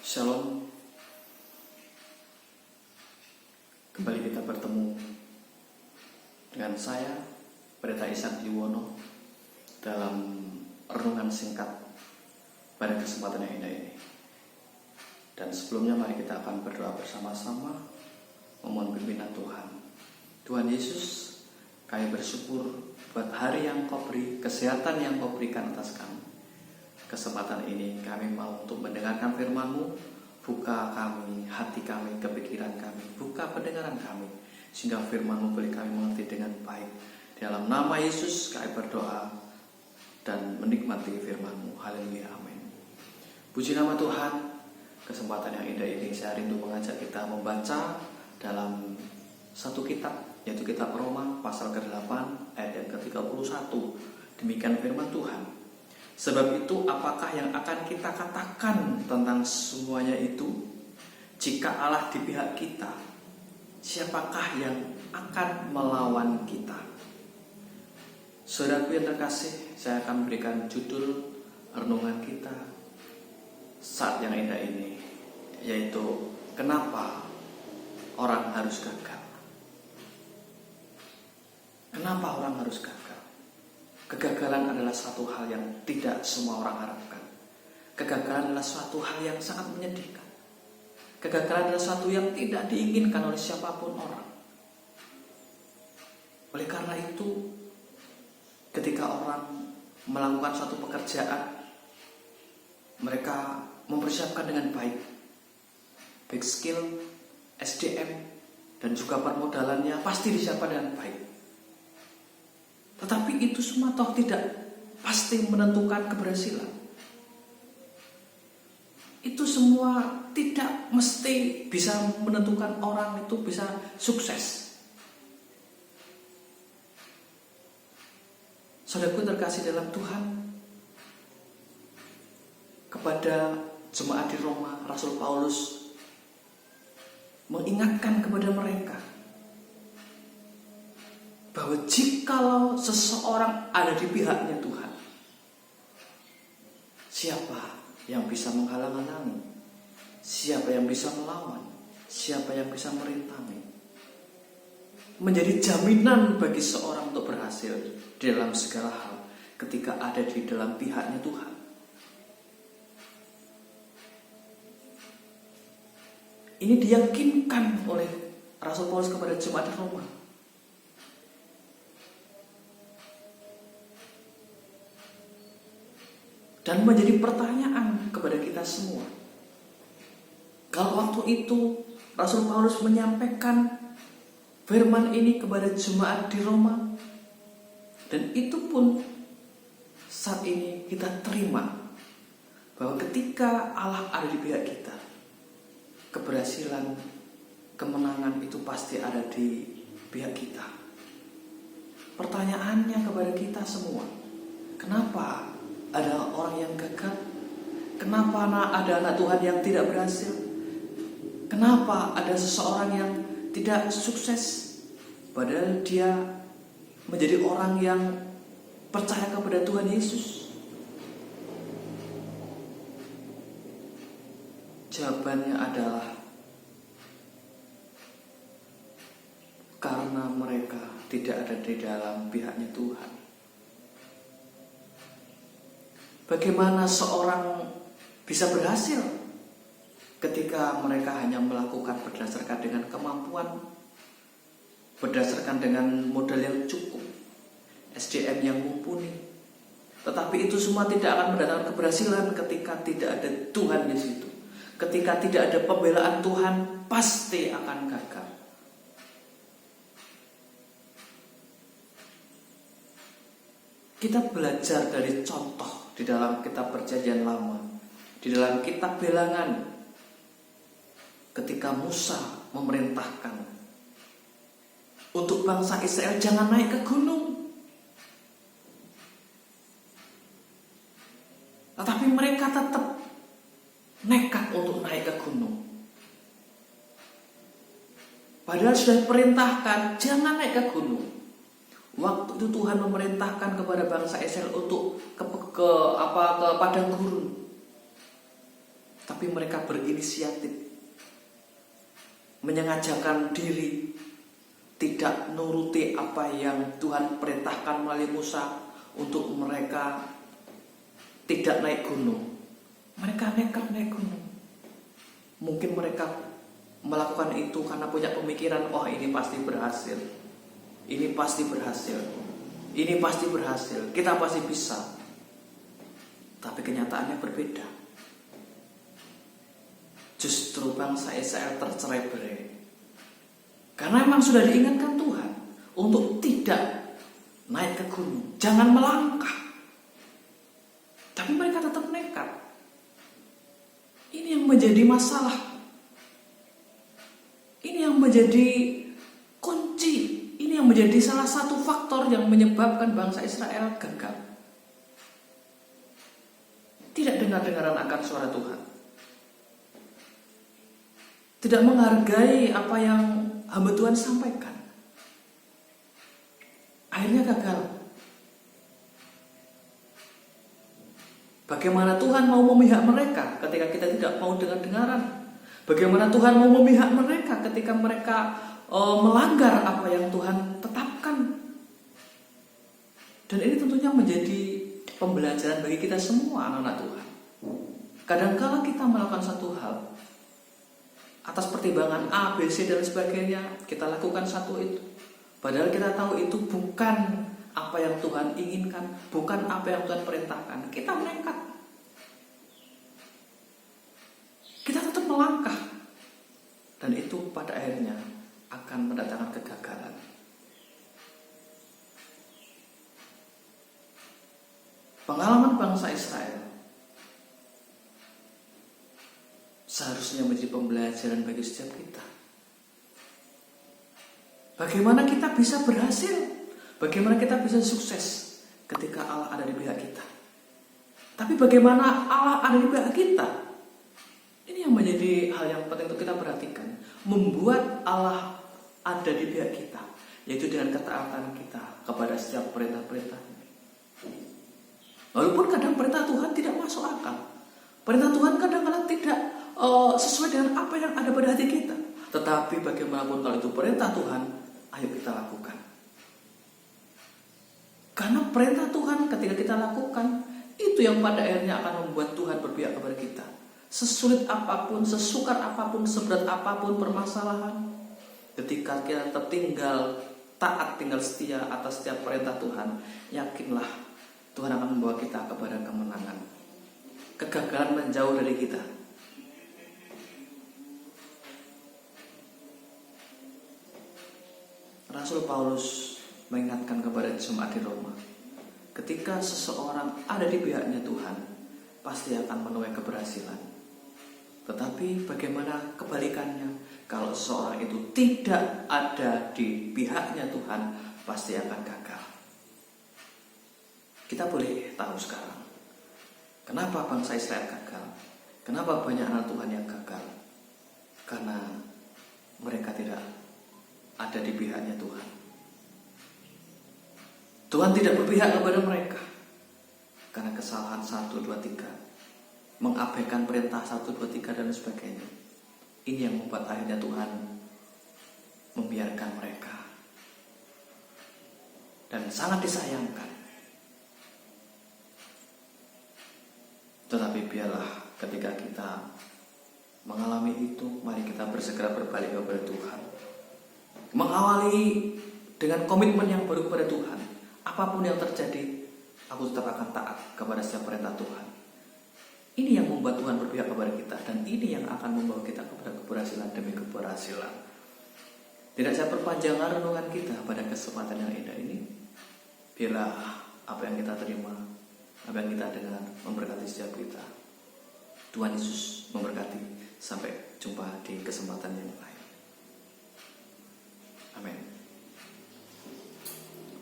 Shalom. Kembali kita bertemu dengan saya, Pendeta Ishak Yuwono, dalam renungan singkat pada kesempatan yang indah ini. Dan sebelumnya mari kita akan berdoa bersama-sama, memohon pimpinan Tuhan. Tuhan Yesus, kami bersyukur buat hari yang Kau beri, kesehatan yang Kau berikan atas kami. Kesempatan ini kami mau untuk mendengarkan firman-Mu. Buka kami, hati kami, kepikiran kami, buka pendengaran kami, sehingga firman-Mu boleh kami mengerti dengan baik. Dalam nama Yesus kami berdoa dan menikmati firman-Mu. Haleluya, amin. Puji nama Tuhan. Kesempatan yang indah ini saya rindu mengajak kita membaca dalam satu kitab, yaitu kitab Roma pasal ke-8 ayat yang ke-31. Demikian firman Tuhan. Sebab itu apakah yang akan kita katakan tentang semuanya itu? Jika Allah di pihak kita, siapakah yang akan melawan kita? Saudaraku yang terkasih, saya akan berikan judul renungan kita saat yang indah ini, yaitu kenapa orang harus gagal. Kenapa orang harus gagal? Kegagalan adalah suatu hal yang tidak semua orang harapkan. Kegagalan adalah suatu hal yang sangat menyedihkan. Kegagalan adalah suatu yang tidak diinginkan oleh siapapun orang. Oleh karena itu, ketika orang melakukan suatu pekerjaan, mereka mempersiapkan dengan baik skill, SDM, dan juga permodalannya pasti disiapkan dengan baik. Tetapi itu semua toh tidak pasti menentukan keberhasilan. Itu semua tidak mesti bisa menentukan orang itu bisa sukses. Saudaraku terkasih dalam Tuhan, kepada jemaat di Roma, Rasul Paulus mengingatkan kepada mereka bahwa jikalau seseorang ada di pihaknya Tuhan, siapa yang bisa menghalang-halangi? Siapa yang bisa melawan? Siapa yang bisa merintangi? Menjadi jaminan bagi seorang untuk berhasil di dalam segala hal ketika ada di dalam pihaknya Tuhan. Ini diyakinkan oleh Rasul Paulus kepada jemaat di Roma. Dan menjadi pertanyaan kepada kita semua. Kalau waktu itu Rasul Paulus menyampaikan firman ini kepada jemaat di Roma, dan itu pun saat ini kita terima bahwa ketika Allah ada di pihak kita, keberhasilan, kemenangan itu pasti ada di pihak kita. Pertanyaannya kepada kita semua, kenapa ada orang yang gagal? Kenapa ada anak Tuhan yang tidak berhasil? Kenapa ada seseorang yang tidak sukses? Padahal dia menjadi orang yang percaya kepada Tuhan Yesus. Jawabannya adalah karena mereka tidak ada di dalam pihaknya Tuhan. Bagaimana seorang bisa berhasil ketika mereka hanya melakukan berdasarkan dengan kemampuan, berdasarkan dengan modal yang cukup, SDM yang mumpuni. Tetapi itu semua tidak akan mendatangkan keberhasilan ketika tidak ada Tuhan di situ. Ketika tidak ada pembelaan Tuhan, pasti akan gagal. Kita belajar dari contoh di dalam kitab Perjanjian Lama, di dalam kitab Bilangan, ketika Musa memerintahkan untuk bangsa Israel jangan naik ke gunung, tetapi mereka tetap nekat untuk naik ke gunung. Padahal sudah diperintahkan jangan naik ke gunung. Waktu itu Tuhan memerintahkan kepada bangsa Israel untuk ke padang gurun. tapi mereka berinisiatif, menyengajakan diri, tidak nuruti apa yang Tuhan perintahkan melalui Musa untuk mereka tidak naik gunung. Mereka nekat naik gunung. Mungkin mereka melakukan itu karena punya pemikiran, oh ini pasti berhasil, ini pasti berhasil, ini pasti berhasil, kita pasti bisa. Tapi kenyataannya berbeda. Justru bangsa Israel tercerai-berai karena memang sudah diingatkan Tuhan untuk tidak naik ke gunung, jangan melangkah. Tapi mereka tetap nekat. Ini yang menjadi masalah. Ini yang menjadi kunci. Ini yang menjadi salah satu faktor yang menyebabkan bangsa Israel gagal. Tidak dengar-dengaran akan suara Tuhan. Tidak menghargai apa yang hamba Tuhan sampaikan. Akhirnya gagal. Bagaimana Tuhan mau memihak mereka ketika kita tidak mau dengar-dengaran? Bagaimana Tuhan mau memihak mereka ketika mereka melanggar apa yang Tuhan tetapkan? Dan ini tentunya menjadi pembelajaran bagi kita semua anak-anak Tuhan. Kadang-kala kita melakukan satu hal atas pertimbangan A, B, C dan sebagainya, kita lakukan satu itu. Padahal kita tahu itu bukan apa yang Tuhan inginkan, bukan apa yang Tuhan perintahkan. Kita nekat. Kita tetap melangkah. Dan itu pada akhirnya akan mendatangkan kegagalan. Pengalaman bangsa Israel seharusnya menjadi pembelajaran bagi setiap kita. Bagaimana kita bisa berhasil? Bagaimana kita bisa sukses ketika Allah ada di pihak kita? Tapi bagaimana Allah ada di pihak kita? Ini yang menjadi hal yang penting untuk kita perhatikan. Membuat Allah ada di pihak kita, yaitu dengan ketaatan kita kepada setiap perintah-perintahnya. Walaupun kadang perintah Tuhan tidak masuk akal. Perintah Tuhan kadang-kadang tidak sesuai dengan apa yang ada pada hati kita. Tetapi bagaimanapun kalau itu perintah Tuhan, ayo kita lakukan. Karena perintah Tuhan ketika kita lakukan, itu yang pada akhirnya akan membuat Tuhan berpihak kepada kita. Sesulit apapun, sesukar apapun, seberat apapun permasalahan, ketika kita tetap tinggal taat, tinggal setia atas setiap perintah Tuhan, yakinlah Tuhan akan membawa kita kepada kemenangan. Kegagalan menjauh dari kita. Rasul Paulus mengingatkan kepada jemaat di Roma, ketika seseorang ada di pihaknya Tuhan, pasti akan menuai keberhasilan. Tetapi bagaimana kebalikannya? Kalau seseorang itu tidak ada di pihaknya Tuhan, pasti akan gagal. Kita boleh tahu sekarang, kenapa bangsa Israel gagal? Kenapa banyak anak Tuhan yang gagal? Karena mereka tidak ada di pihaknya Tuhan. Tuhan tidak berpihak kepada mereka karena kesalahan 1, 2, 3, mengabaikan perintah 1, 2, 3 dan sebagainya. Ini yang membuat akhirnya Tuhan membiarkan mereka. Dan sangat disayangkan. Tetapi biarlah ketika kita mengalami itu, mari kita bersegera berbalik kepada Tuhan. Mengawali dengan komitmen yang baru kepada Tuhan. Apapun yang terjadi, aku tetap akan taat kepada setiap perintah Tuhan. Ini yang membuat Tuhan berpihak kepada kita, dan ini yang akan membawa kita kepada keberhasilan demi keberhasilan. Tidak saya perpanjang renungan kita pada kesempatan yang indah ini. Biarlah apa yang kita terima, apa yang kita dengar memberkati setiap kita. Tuhan Yesus memberkati. Sampai jumpa di kesempatan yang lain.